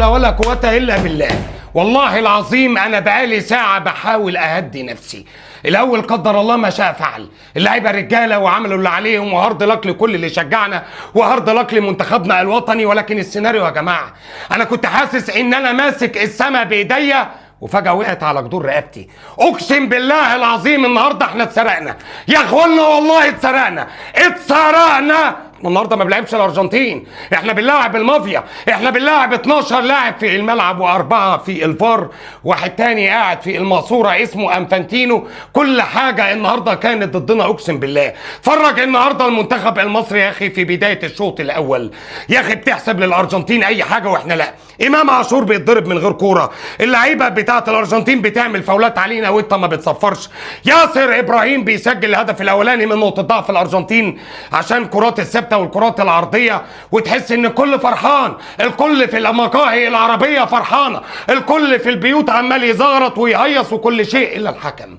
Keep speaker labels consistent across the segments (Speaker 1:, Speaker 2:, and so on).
Speaker 1: حول ولا قوة إلا بالله. والله العظيم أنا بقالي ساعة بحاول أهدي نفسي. الأول قدر الله ما شاء فعل، اللعيبة رجالة وعملوا اللي عليهم، وهارد لك لكل اللي شجعنا، وهارد لك لمنتخبنا الوطني. ولكن السيناريو يا جماعة، أنا كنت حاسس إن أنا ماسك السما بإيديا وفجأة وقعت على جدور رقبتي. اقسم بالله العظيم النهارده احنا اتسرقنا يا اخوانا، والله اتسرقنا. النهارده ما بنلعبش الارجنتين، احنا بنلعب المافيا، احنا بنلعب 12 لاعب في الملعب واربعه في الفار، واحد تاني قاعد في الماسوره اسمه انفانتينو. كل حاجه النهارده كانت ضدنا اقسم بالله. فرج النهارده المنتخب المصري يا اخي في بدايه الشوط الاول، يا اخي بتحسب للارجنتين اي حاجه واحنا لا. امام عاشور بيتضرب من غير كوره، اللعيبه بتاعه الارجنتين بتعمل فاولات علينا وانت ما بتصفرش. ياسر ابراهيم بيسجل الهدف الاولاني من نقطه ضعف الارجنتين عشان كرات الثابته والكرات العرضيه، وتحس ان الكل فرحان، الكل في المقاهي العربيه فرحانه، الكل في البيوت عمال يزغرط ويهيص وكل شيء الا الحكم.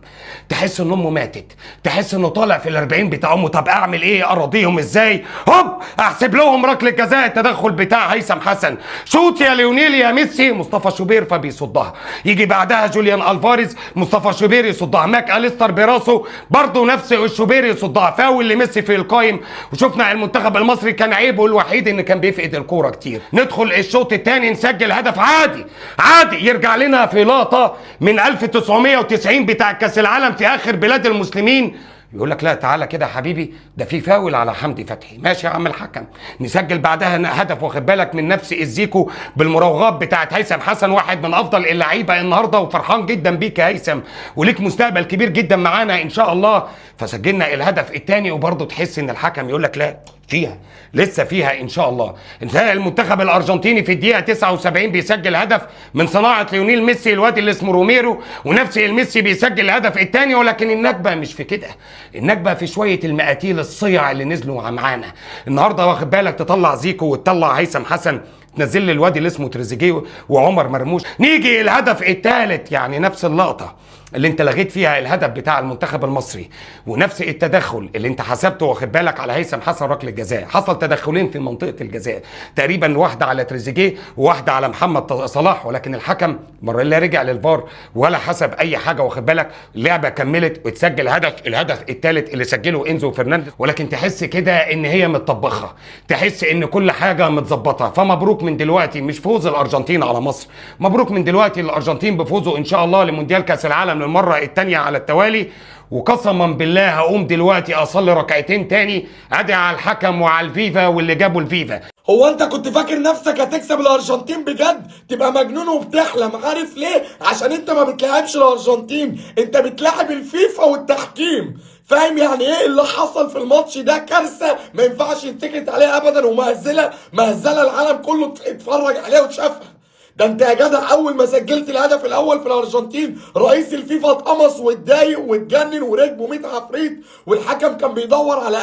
Speaker 1: تحس ان امه ماتت، تحس انه طالع في ال40 بتاع امه. طب اعمل ايه؟ ارضيهم ازاي؟ هوب احسب لهم ركله جزاء، التدخل بتاع هيثم حسن، شوت يا ليونيل يا ميسي، مصطفى شوبير فبيصدها. يجي بعدها جوليان الفاريز، مصطفى شوبير يصدها، ماك اليستر براسه برضه نفس الشوبير يصدها، فاول لميسي في القايم. وشفنا المنتخب المصري كان عيبه الوحيد ان كان بيفقد الكوره كتير. ندخل الشوط الثاني نسجل هدف عادي عادي، يرجع لنا في لقطه من 1990 بتاع كاس العالم في اخر بلاد المسلمين، يقول لك لا تعالى كده يا حبيبي، ده في فاول على حمدي فتحي. ماشي يا عم الحكم. نسجل بعدها هدف، واخد بالك، من نفس الزيكو بالمراوغات بتاعت هيثم حسن، واحد من افضل اللعيبه النهارده، وفرحان جدا بيك يا هيثم، وليك مستقبل كبير جدا معانا ان شاء الله. فسجلنا الهدف الثاني، وبرضه تحس ان الحكم يقول لك لا فيها، لسه فيها ان شاء الله. انتهى المنتخب الارجنتيني في الدقيقه 79 بيسجل هدف من صناعه ليونيل ميسي، الواد اللي اسمه روميرو، ونفس الميسي بيسجل الهدف الثاني. ولكن النكبه مش في كده، النكبه في شويه المقاتيل الصيع اللي نزلوا معانا النهارده، واخد بالك، تطلع زيكو وتطلع هيثم حسن، تنزل لي الواد اللي اسمه تريزيجيه وعمر مرموش. نيجي الهدف الثالث، يعني نفس اللقطه اللي انت لغيت فيها الهدف بتاع المنتخب المصري، ونفس التدخل اللي انت حسبته، واخد بالك، على هيثم حسن ركله جزاء. حصل تدخلين في منطقه الجزاء تقريبا، واحده على تريزيجيه وواحده على محمد صلاح، ولكن الحكم مره لا رجع للفار ولا حسب اي حاجه، واخد بالك. اللعبه كملت وتسجل الهدف الثالث اللي سجله انزو فرنانديز. ولكن تحس كده ان هي متطبخه، تحس ان كل حاجه متظبطه. فمبروك من دلوقتي، مش فوز الارجنتين على مصر، مبروك من دلوقتي الارجنتين بفوزه ان شاء الله لمونديال كاس العالم للمره الثانيه على التوالي. وقسما بالله هقوم دلوقتي اصلي ركعتين تاني، ادعي على الحكم وعلى الفيفا واللي جابوا الفيفا.
Speaker 2: هو انت كنت فاكر نفسك هتكسب الارجنتين بجد؟ تبقى مجنون وبتحلم. عارف ليه؟ عشان انت ما بتلاعبش الارجنتين، انت بتلاعب الفيفا والتحكيم. فاهم يعني ايه اللي حصل في الماتش ده؟ كارثه ما ينفعش يتسكت عليها ابدا، ومهزله العالم كله اتفرج عليها وتشافها. ده انت يا جدع اول ما سجلت الهدف الاول في الارجنتين، رئيس الفيفا اتقمص واتضايق واتجنن وركبه 100 عفريت، والحكم كان بيدور على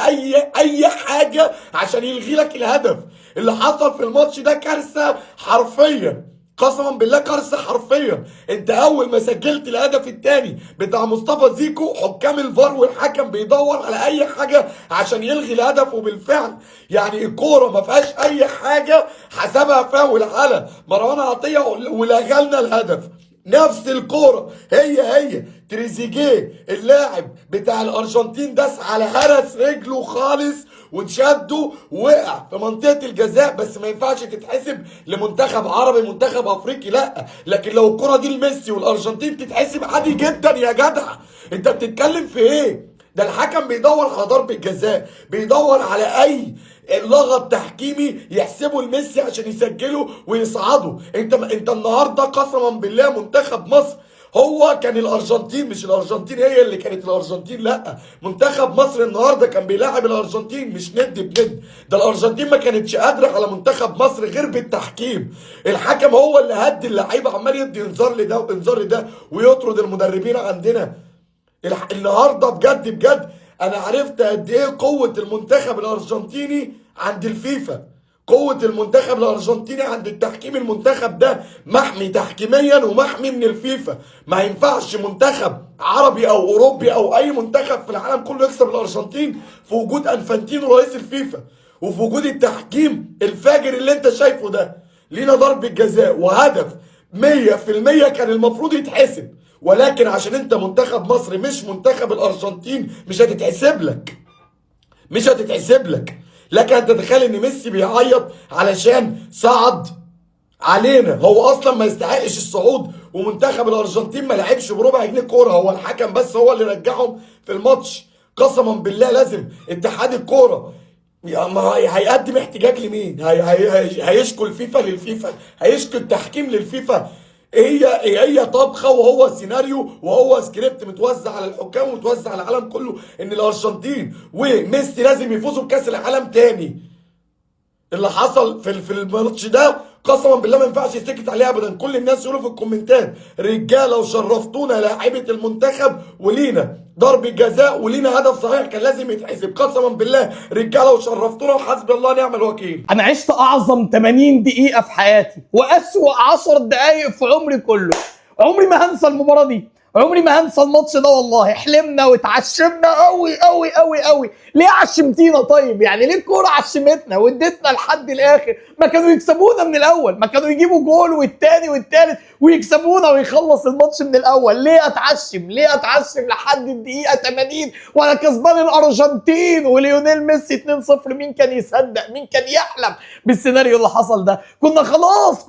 Speaker 2: اي حاجه عشان يلغي لك الهدف. اللي حصل في الماتش ده كارثه حرفيا، قسما بالله كارثه حرفيا. انت اول ما سجلت الهدف الثاني بتاع مصطفى زيكو، حكام الفار والحكم بيدور على اي حاجه عشان يلغي الهدف، وبالفعل يعني الكوره ما فيهاش اي حاجه، حسبها فاول على مروان عطيه ولغى لنا الهدف. نفس الكوره هي تريزيجيه اللاعب بتاع الارجنتين داس على هرس رجله خالص وتشده، وقع في منطقه الجزاء، بس ما ينفعش تتحسب لمنتخب عربي منتخب افريقي، لا. لكن لو الكوره دي لميسي والارجنتين تتحسب عادي جدا يا جدع. انت بتتكلم في ايه؟ ده الحكم بيدور على ضربه جزاء، بيدور على اي لغط تحكيمي يحسبه لميسي عشان يسجله ويصعدوا. انت النهارده قسما بالله منتخب مصر هو كان الارجنتين، مش الارجنتين هي اللي كانت الارجنتين، لا. منتخب مصر النهارده كان بيلاعب الارجنتين مش ند بند. ده الارجنتين ما كانتش قادره على منتخب مصر غير بالتحكيم. الحكم هو اللي هدي اللعيبه، عمال يدي انذار لده وانذار لده ويطرد المدربين عندنا. النهارده بجد انا عرفت قد ايه قوه المنتخب الارجنتيني عند الفيفا، قوه المنتخب الارجنتيني عند التحكيم. المنتخب ده محمي تحكيميا ومحمي من الفيفا. ما ينفعش منتخب عربي او اوروبي او اي منتخب في العالم كله يكسب الارجنتين في وجود انفانتينو رئيس الفيفا، وفي وجود التحكيم الفاجر اللي انت شايفه ده. لينا ضربة جزاء وهدف 100% كان المفروض يتحسب، ولكن عشان انت منتخب مصر مش منتخب الارجنتين مش هتتحسب لك، مش هتتحسب لك. لكن انت تتخيل ان ميسي بيعيط علشان صعد علينا، هو اصلا ما يستحقش الصعود، ومنتخب الارجنتين ما لعبش بربع جنيه كوره، هو الحكم بس هو اللي رجعهم في الماتش. قسما بالله لازم اتحاد الكوره هيقدم احتجاج لمين؟ هيشكو الفيفا للفيفا، هيشكو التحكيم للفيفا. هي طبخه وهو سيناريو وهو سكريبت متوزع على الحكام ومتوزع على العالم كله ان الارجنتين وميسي لازم يفوزوا بكاس العالم تاني. اللي حصل في الماتش ده قسما بالله ما ينفعش يسكت عليه ابدا. كل الناس يقولوا في الكومنتات رجاله وشرفتونا لاعيبه المنتخب ولينا ضربة جزاء ولينا هدف صحيح كان لازم يتحسب. قسما بالله رجاله وشرفتونا وحسبي الله ونعم الوكيل.
Speaker 3: انا عشت اعظم 80 دقيقه في حياتي واسوأ 10 دقايق في عمري كله. عمري ما هنسى المباراه دي، عمري ما هنسى الماتش ده والله. حلمنا واتعشمنا قوي قوي قوي قوي. ليه عشمتينا طيب؟ يعني ليه الكوره عشمتنا واديتنا لحد الاخر؟ ما كانوا يكسبونا من الاول، ما كانوا يجيبوا جول والتاني والتالت ويكسبونا ويخلص الماتش من الاول. ليه اتعشم؟ ليه اتعشم لحد الدقيقه 80 وانا كسبان الارجنتين وليونيل ميسي 2-0؟ مين كان يصدق؟ مين كان يحلم بالسيناريو اللي حصل ده؟ كنا خلاص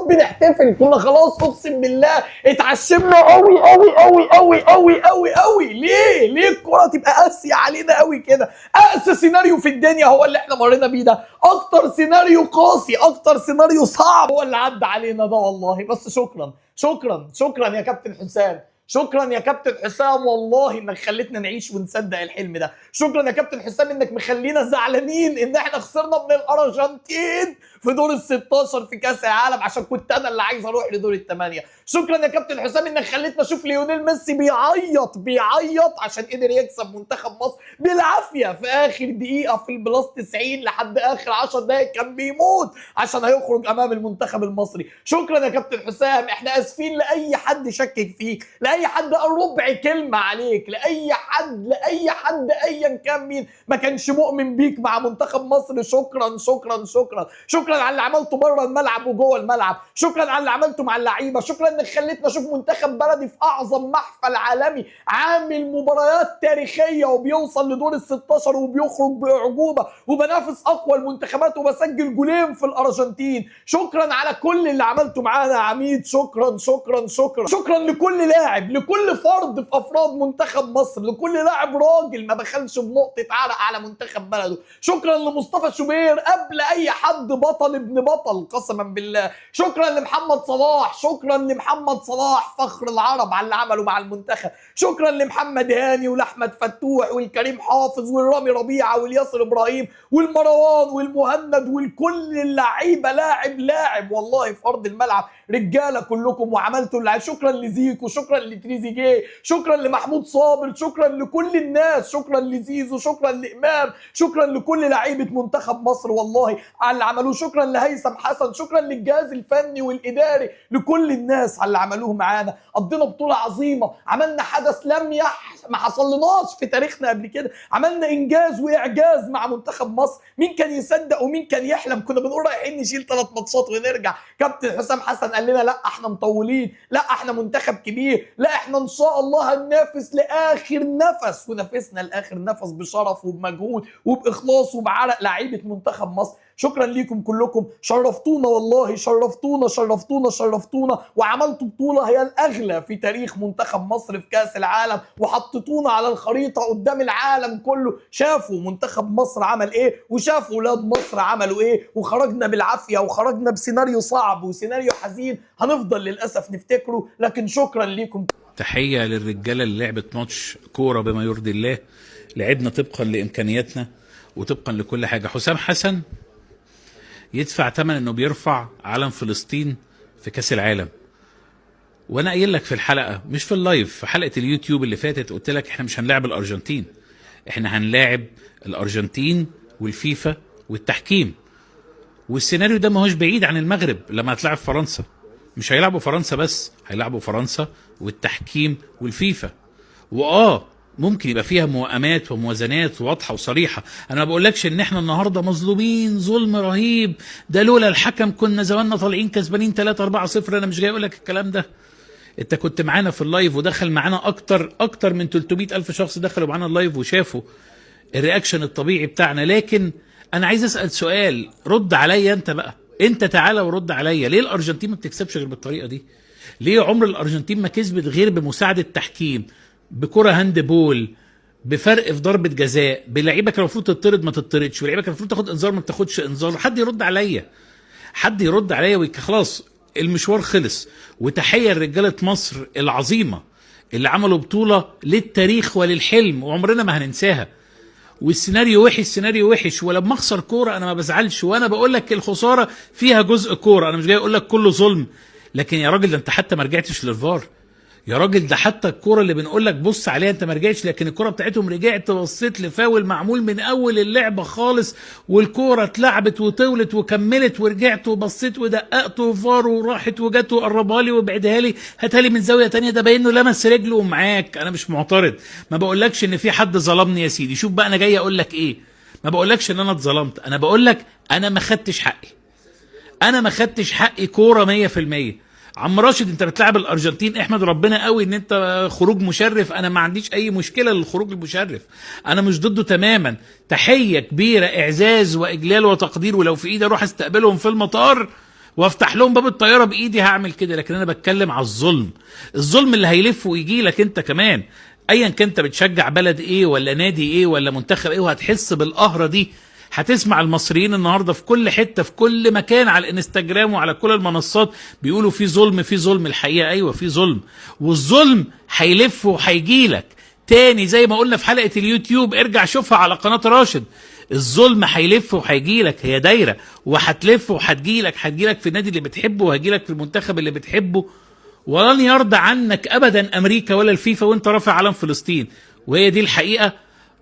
Speaker 3: بنحتفل، كنا خلاص اقسم بالله اتعشمنا قوي قوي قوي قوي قوي قوي قوي. ليه الكوره تبقى قاسيه علينا قوي كده؟ اقسى سيناريو في الدنيا هو اللي احنا مرينا بيه ده، اكتر سيناريو قاسي، اكتر سيناريو صعب هو اللي عدى علينا ده والله. بس شكرا يا كابتن حسام، شكرا يا كابتن حسام والله انك خليتنا نعيش ونصدق الحلم ده. شكرا يا كابتن حسام انك مخلينا زعلانين ان احنا خسرنا من الارجنتين في دور ال16 في كاس العالم عشان كنت انا اللي عايز اروح لدور الثمانيه. شكرا يا كابتن حسام انك خليتنا اشوف ليونيل ميسي بيعيط عشان قدر يكسب منتخب مصر بالعافيه في اخر دقيقه في البلاس 90 لحد اخر 10 دقائق كان بيموت عشان هيخرج امام المنتخب المصري. شكرا يا كابتن حسام. احنا اسفين لاي حد شكك فيك، لاي حد قال ربع كلمه عليك، لاي حد ايا كان مين ما كانش مؤمن بيك مع منتخب مصر. شكرا على اللي عملته بره الملعب وجوه الملعب. شكرا على اللي عملته مع اللعيبه. شكرا انك خليتنا اشوف منتخب بلدي في اعظم محفل عالمي عامل مباريات تاريخيه وبيوصل لدور ال16 وبيخرج باعجوبه وبنافس اقوى المنتخبات وبسجل جولين في الارجنتين. شكرا على كل اللي عملته معانا يا عميد. شكرا لكل لاعب، لكل فرد في افراد منتخب مصر، لكل لاعب راجل ما بخلش بنقطه عرق على منتخب بلده. شكرا لمصطفى شوبير قبل اي حد بطل ابن بطل قسما بالله. شكرا لمحمد صلاح فخر العرب على اللي عمله مع المنتخب. شكرا لمحمد هاني ولاحمد فتوح والكريم حافظ والرامي ربيعه والياسر ابراهيم والمروان والمهند والكل اللعيبه لاعب والله في ارض الملعب رجاله كلكم وعملتوا اللي. شكرا لزيكو، شكرا لتريزيجيه، شكرا لمحمود صابر، شكرا لكل الناس، شكرا لزيزو، شكرا لامام، شكرا لكل لعيبه منتخب مصر والله على اللي عملوه. شكرا لهيثم حسن، شكرا للجهاز الفني والاداري، لكل الناس على اللي عملوه معانا. قضينا بطوله عظيمه، عملنا حدث ما حصلناش في تاريخنا قبل كده، عملنا انجاز واعجاز مع منتخب مصر. مين كان يصدق ومين كان يحلم؟ كنا بنقول رايحين نشيل 3 ماتشات ونرجع. كابتن حسام حسن قال لنا لا احنا مطولين، لا احنا منتخب كبير، لا احنا ان شاء الله هننافس لاخر نفس، ونافسنا لاخر نفس بشرف وبمجهود وباخلاص وبعرق لعيبه منتخب مصر. شكرا ليكم كلكم، شرفتونا والله، شرفتونا وعملتوا بطوله هي الاغلى في تاريخ منتخب مصر في كاس العالم، وحطيتونا على الخريطه قدام العالم كله. شافوا منتخب مصر عمل ايه وشافوا ولاد مصر عملوا ايه، وخرجنا بالعافيه وخرجنا بسيناريو صعب وسيناريو حزين هنفضل للاسف نفتكره. لكن شكرا ليكم.
Speaker 4: تحيه للرجاله اللي لعبت ماتش كوره بما يرضي الله. لعبنا طبقا لامكانياتنا وطبقا لكل حاجه. حسام حسن يدفع ثمن انه بيرفع علم فلسطين في كاس العالم. وانا قايل لك في الحلقه، مش في اللايف، في حلقه اليوتيوب اللي فاتت، قلت لك احنا مش هنلاعب الارجنتين، احنا هنلاعب الارجنتين والفيفا والتحكيم. والسيناريو ده ما هوش بعيد عن المغرب لما هتلاعب فرنسا. مش هيلعبوا فرنسا بس، هيلعبوا فرنسا والتحكيم والفيفا. ممكن يبقى فيها موائمات وموازنات واضحه وصريحه. انا ما بقولكش ان احنا النهارده مظلومين ظلم رهيب، ده لولا الحكم كنا زماننا طالعين كسبانين 3-4-0. انا مش جاي اقول لك الكلام ده. انت كنت معانا في اللايف ودخل معانا اكتر من 300 الف شخص دخلوا معانا اللايف وشافوا الرياكشن الطبيعي بتاعنا. لكن انا عايز اسال سؤال، رد عليا انت بقى، انت تعالى ورد عليا. ليه الارجنتين ما بتكسبش غير بالطريقه دي؟ ليه عمر الارجنتين ما كسبت غير بمساعده تحكيم، بكره هاند بول، بفرق في ضربه جزاء، بلعيبه كان المفروض تطرد ما تطردش، ولعيبه كان المفروض تاخد انذار ما بتاخدش انذار؟ حد يرد عليا، حد يرد عليا. خلاص المشوار خلص. وتحيه لرجاله مصر العظيمه اللي عملوا بطوله للتاريخ وللحلم وعمرنا ما هننساها. والسيناريو وحش، سيناريو وحش، ولما اخسر كوره انا ما بزعلش، وانا بقول لك الخساره فيها جزء كوره، انا مش جاي اقول لك كله ظلم. لكن يا راجل ده انت حتى ما رجعتش للفار، يا راجل ده حتى الكوره اللي بنقول لك بص عليها انت ما رجعتش، لكن الكوره بتاعتهم رجعت بصيت لفاول معمول من اول اللعبه خالص، والكوره اتلعبت وطولت وكملت، ورجعت وبصيت ودققت وفار وراحت وجت وقربها لي وابعدها لي هاتها لي من زاويه تانية، ده باين انه لمس رجله ومعاك. انا مش معترض، ما بقولكش ان في حد ظلمني يا سيدي. شوف بقى انا جاي اقول لك ايه، ما بقولكش ان انا اتظلمت، انا بقول لك انا ما خدتش حقي، انا ما خدتش حقي كوره 100%. عم راشد انت بتلعب الارجنتين، احمد ربنا قوي ان انت خروج مشرف، انا ما عنديش اي مشكله للخروج المشرف، انا مش ضده تماما. تحيه كبيره، اعزاز واجلال وتقدير، ولو في ايدي اروح استقبلهم في المطار وافتح لهم باب الطياره بايدي هعمل كده. لكن انا بتكلم على الظلم، الظلم اللي هيلف ويجي لك انت كمان، ايا كنت بتشجع بلد ايه ولا نادي ايه ولا منتخب ايه، وهتحس بالقهره دي. هتسمع المصريين النهارده في كل حته في كل مكان على الانستجرام وعلى كل المنصات بيقولوا في ظلم، في ظلم. الحقيقه ايوه في ظلم، والظلم هيلف وهيجي لك تاني زي ما قلنا في حلقه اليوتيوب، ارجع شوفها على قناه راشد. الظلم هيلف وهيجي لك، هي دايره وهتلف وهتجي لك، هتجي لك في النادي اللي بتحبه وهتجي لك في المنتخب اللي بتحبه. ولن يرضى عنك ابدا امريكا ولا الفيفا وانت رافع علم فلسطين، وهي دي الحقيقه.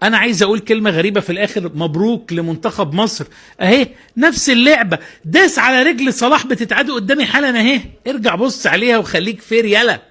Speaker 4: انا عايز اقول كلمه غريبه في الاخر، مبروك لمنتخب مصر اهي، نفس اللعبه داس على رجل صلاح بتتعاد قدامي حالا اهي، ارجع بص عليها وخليك فير يلا.